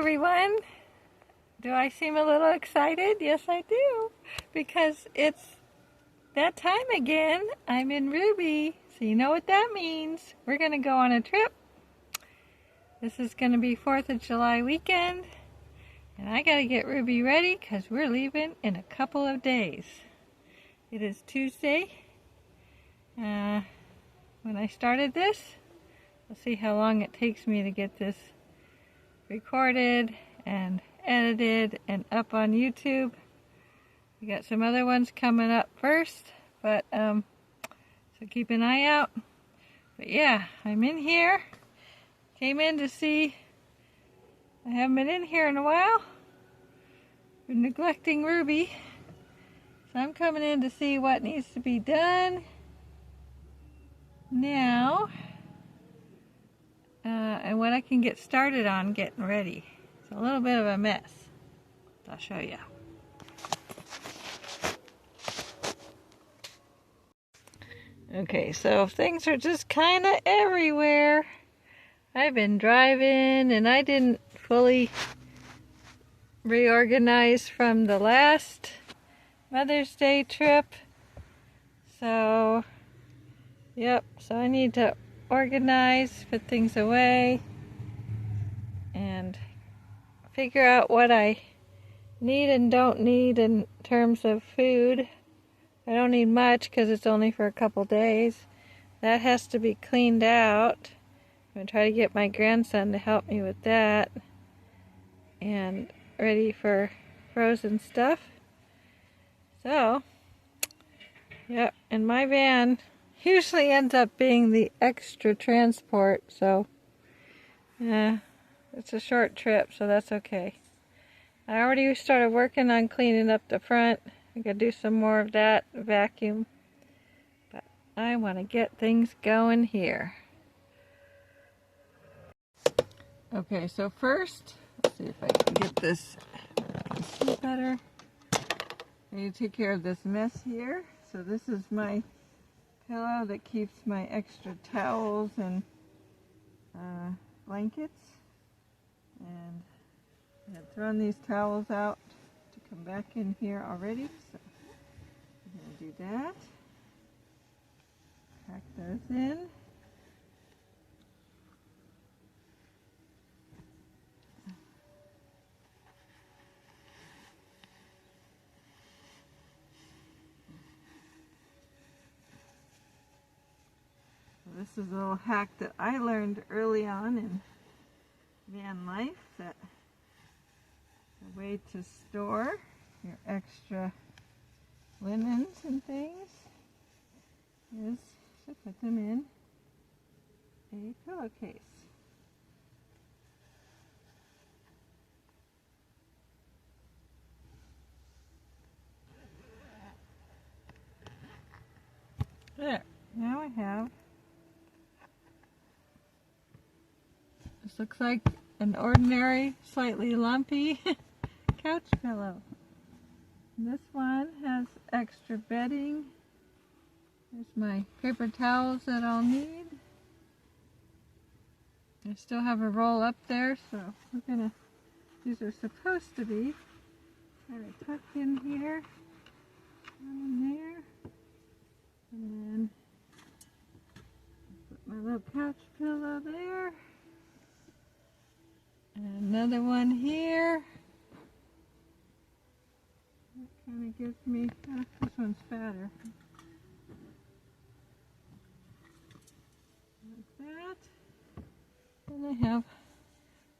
everyone. Do I seem a little excited? Yes, I do. Because it's that time again. I'm in Ruby. So you know what that means. We're going to go on a trip. This is going to be 4th of July weekend. And I got to get Ruby ready because we're leaving in a couple of days. It is Tuesday. When I started this, we'll see how long it takes me to get this recorded and edited and up on YouTube. We got some other ones coming up first, but so keep an eye out. But yeah, I'm in here. Came in to see. I haven't been in here in a while. Been neglecting Ruby, so I'm coming in to see what needs to be done now, and what I can get started on getting ready. It's a little bit of a mess. I'll show you. Okay, so things are just kind of everywhere. I've been driving and I didn't fully reorganize from the last Mother's Day trip. So, yep, so I need to organize, put things away, and figure out what I need and don't need in terms of food. I don't need much because it's only for a couple days. That has to be cleaned out. I'm going to try to get my grandson to help me with that. And ready for frozen stuff. So, yep, and my van usually ends up being the extra transport, so yeah, it's a short trip, so that's okay. I already started working on cleaning up the front. I gotta do some more of that, vacuum. But I want to get things going here. Okay, so first, let's see if I can get this better. I need to take care of this mess here. So this is my pillow that keeps my extra towels and blankets. And I had thrown these towels out to come back in here already. So I'm going to do that. Pack those in. This is a little hack that I learned early on in van life, that the way to store your extra linens and things is to put them in a pillowcase. There, now I have. This looks like an ordinary, slightly lumpy couch pillow. This one has extra bedding. There's my paper towels that I'll need. I still have a roll up there, so these are supposed to be kind of tucked in here, one in there, and then put my little couch pillow there. And another one here. That kind of gives me, this one's fatter. Like that. And I have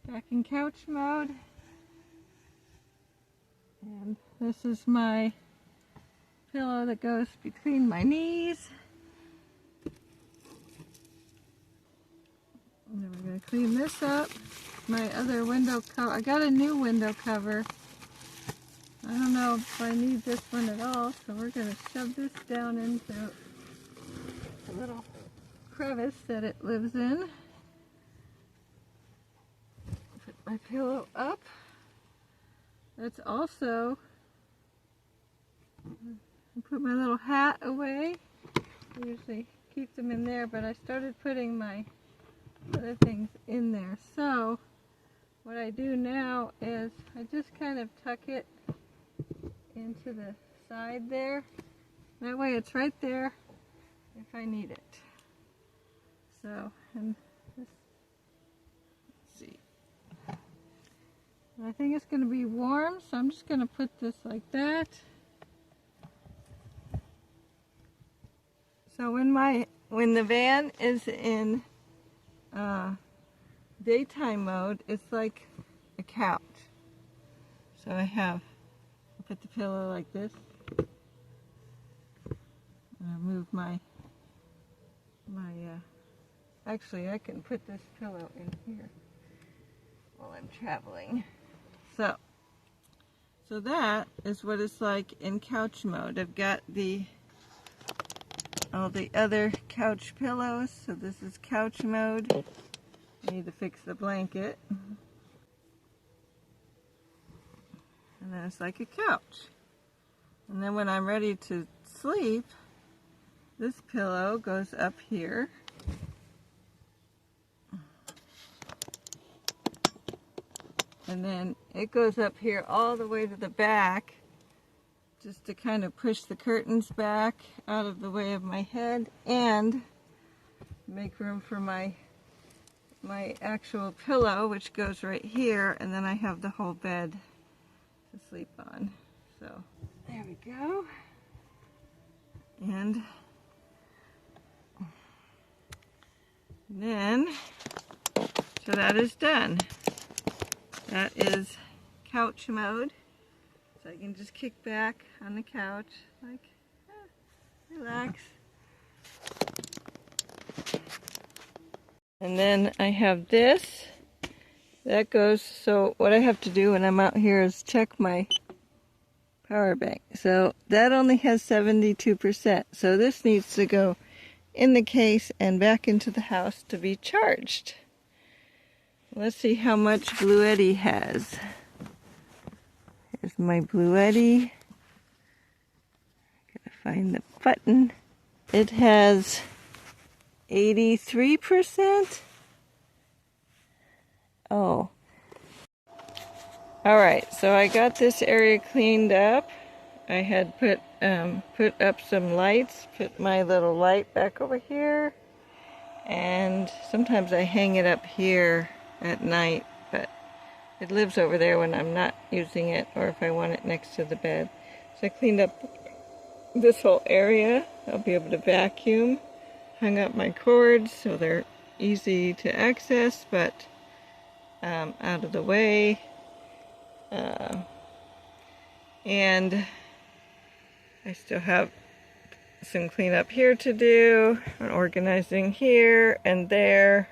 back in couch mode. And this is my pillow that goes between my knees. And then we're going to clean this up. My other window cover. I got a new window cover. I don't know if I need this one at all, so we're going to shove this down into a little crevice that it lives in. Put my pillow up. That's also, I put my little hat away. I usually keep them in there, but I started putting my other things in there. So what I do now is I just kind of tuck it into the side there. That way it's right there if I need it. So, and this, let's see. I think it's going to be warm, so I'm just going to put this like that. So when the van is in daytime mode, it's like a couch. So I put the pillow like this. And I move actually I can put this pillow in here while I'm traveling. So that is what it's like in couch mode. I've got all the other couch pillows, so this is couch mode. I need to fix the blanket. And then it's like a couch. And then when I'm ready to sleep, this pillow goes up here. And then it goes up here all the way to the back, just to kind of push the curtains back out of the way of my head and make room for my actual pillow, which goes right here, and then I have the whole bed to sleep on. So there we go. And then, so that is done. That is couch mode. So I can just kick back on the couch, like, relax. And then I have this. That goes, so what I have to do when I'm out here is check my power bank. So that only has 72%. So this needs to go in the case and back into the house to be charged. Let's see how much Bluetti has. Here's my Bluetti. Gotta find the button. It has 83%. Oh. Alright, so I got this area cleaned up. I had put up some lights, put my little light back over here, and sometimes I hang it up here at night, but it lives over there when I'm not using it or if I want it next to the bed. So I cleaned up this whole area. I'll be able to vacuum. Hung up my cords so they're easy to access, but out of the way. And I still have some cleanup here to do, and organizing here and there.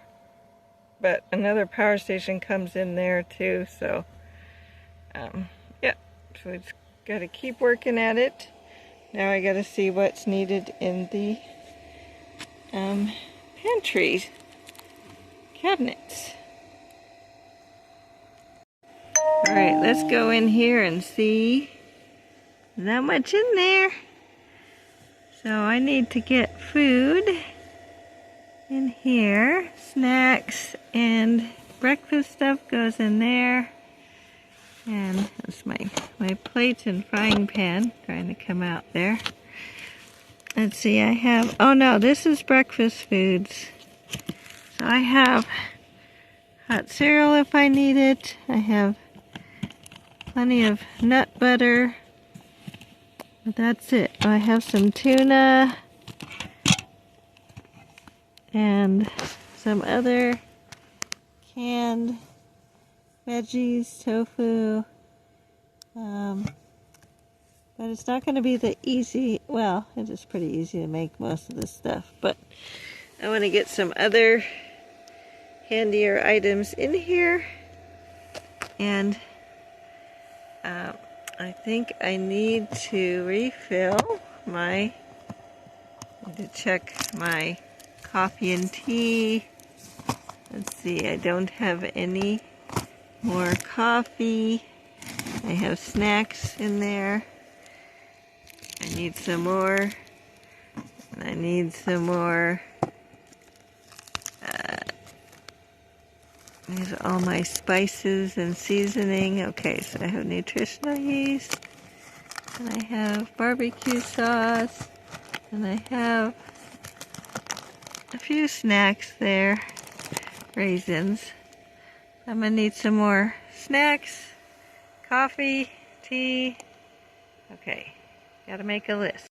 But another power station comes in there too, so yeah, so we just got to keep working at it. Now I got to see what's needed in the pantry cabinets. All right, let's go in here and see. Not much in there. So I need to get food in here. Snacks and breakfast stuff goes in there. And that's my plate and frying pan trying to come out there. Let's see, I have, oh no, this is breakfast foods. So I have hot cereal if I need it. I have plenty of nut butter. But that's it. I have some tuna and some other canned veggies, tofu. But it's not going to be the easy, well, it is pretty easy to make most of this stuff. But I want to get some other handier items in here. And I think I need to refill to check my coffee and tea. Let's see, I don't have any more coffee. I have snacks in there. I need some more. And I need some more. I These are all my spices and seasoning. Okay, so I have nutritional yeast, and I have barbecue sauce, and I have a few snacks there, raisins. I'm gonna need some more snacks, coffee, tea. Okay, gotta make a list.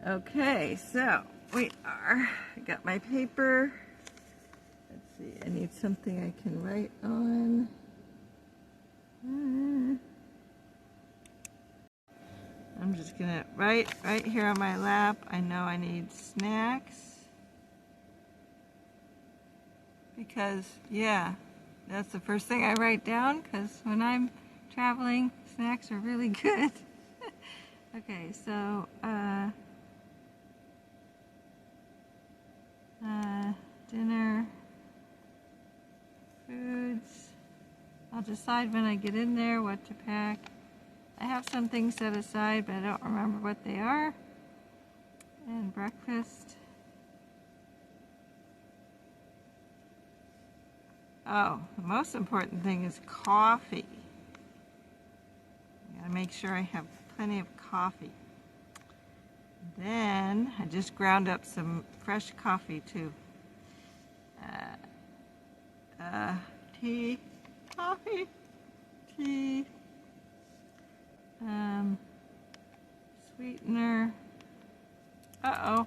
Okay, so I got my paper. Let's see, I need something I can write on. I'm just gonna write right here on my lap. I know I need snacks. Because, yeah, that's the first thing I write down, because when I'm traveling, snacks are really good. Okay, so, dinner, foods. I'll decide when I get in there what to pack. I have some things set aside, but I don't remember what they are. And breakfast. Oh, the most important thing is coffee. I gotta make sure I have plenty of coffee. Then I just ground up some fresh coffee too. Tea, coffee, tea, sweetener. Uh-oh.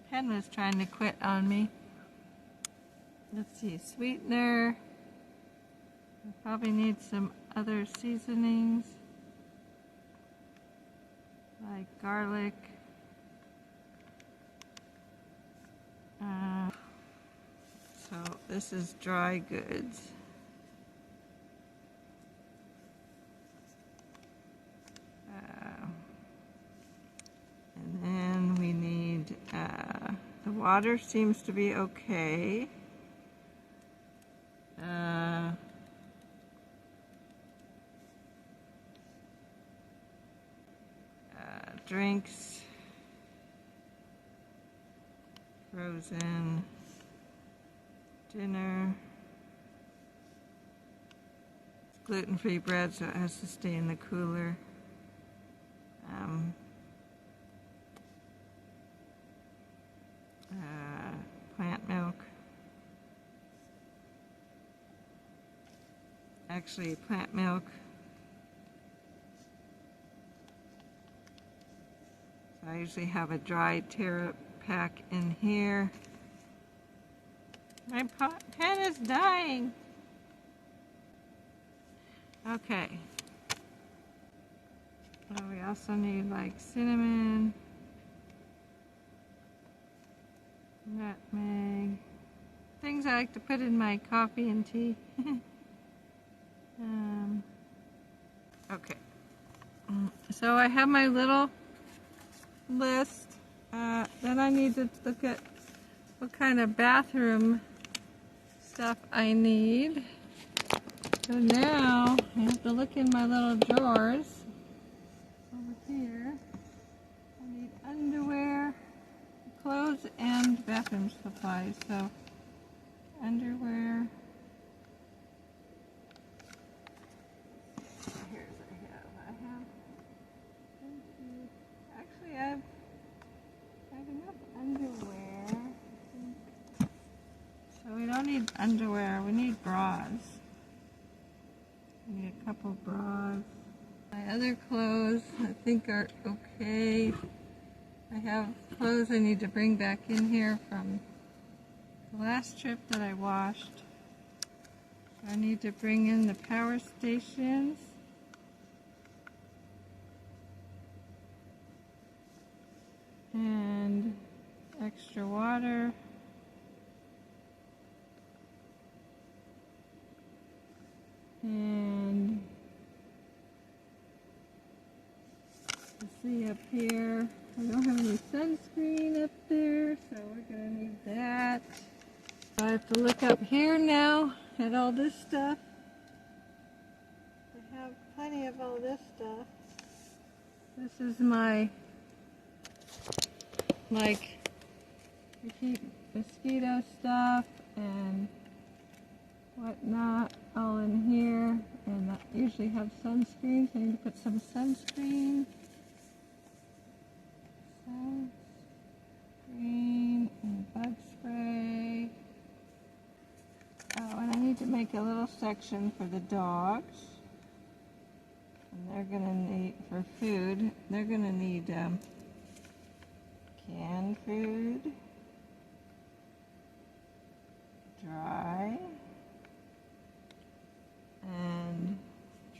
Pen was trying to quit on me. Let's see, sweetener. I probably need some other seasonings, like garlic. So this is dry goods. And then we need, the water seems to be okay. Drinks, frozen, dinner. It's gluten-free bread, so it has to stay in the cooler. Plant milk. Actually, plant milk. So I usually have a dry Terra pack in here. My pen is dying. Okay. Oh, we also need like cinnamon, nutmeg, things I like to put in my coffee and tea. Okay. So I have my little list. Then I need to look at what kind of bathroom stuff I need. So now I have to look in my little drawers over here. I need underwear, clothes, and bathroom supplies. So underwear. So we don't need underwear, we need bras. We need a couple bras. My other clothes I think are okay. I have clothes I need to bring back in here from the last trip that I washed. I need to bring in the power stations. And extra water. And let's see up here, I don't have any sunscreen up there, so we're going to need that. So I have to look up here now at all this stuff. I have plenty of all this stuff. This is my, like, you keep mosquito stuff and whatnot all in here, and I usually have sunscreen, so I need to put some sunscreen. Sunscreen and bug spray. Oh, and I need to make a little section for the dogs. And they're gonna need, for food, they're gonna need canned food, dry, and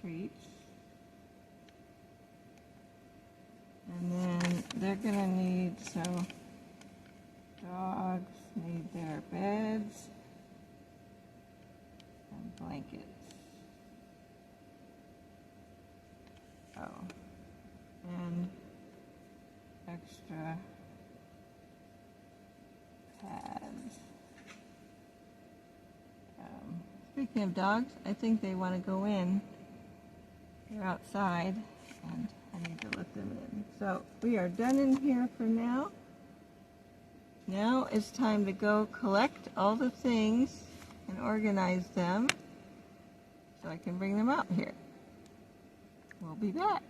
treats. And then they're gonna need, so dogs need their beds and blankets. Oh, and extra pads. Speaking of dogs, I think they want to go in. They're outside, and I need to let them in. So we are done in here for now. Now it's time to go collect all the things and organize them so I can bring them out here. We'll be back.